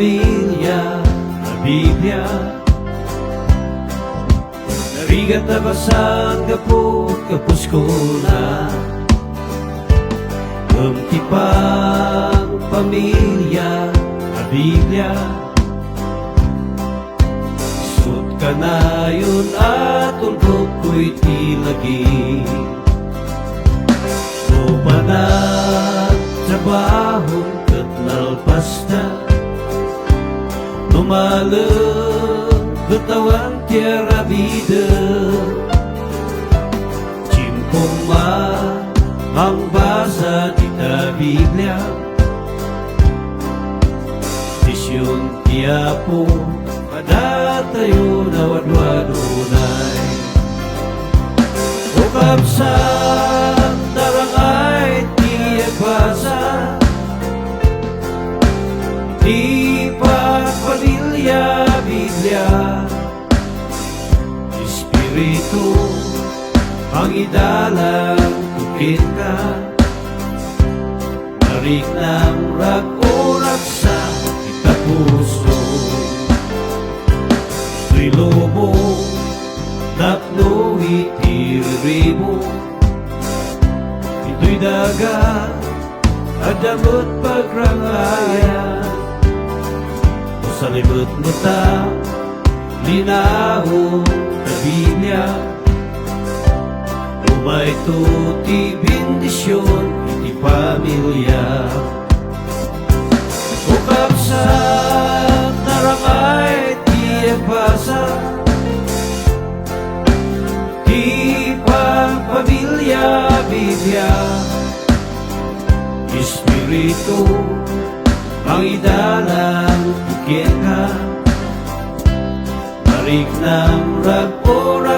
pamilya na Biblia. Narigat na basan kapus ko na Umtipang pamilya na Biblia. Isut ka na yun at tulog ko'y tilagi. Lupanag trabaho kat nalpas na Tumalang katawan tierra vida. Cimpong ang basa di ta Biblia. Disyon tiapo pada tayo na wadwadunay. O kapsat darangay tiyak basa. Di pagpamilya Biblia. Espiritu ang idalang tukit ka. Marik ng rag-urak sa itapuso. Trilo mo tatlo itirimo. Ito'y daga at damot pagrangayan. O sa libot mo ta linahong na Biblia. Umay tuti bendisyon iti pamilya. O kapsat narangay tiyak basa. Di pagpamilya Biblia. Espiritu ang idalang tukit ka. Marik ng rag-oras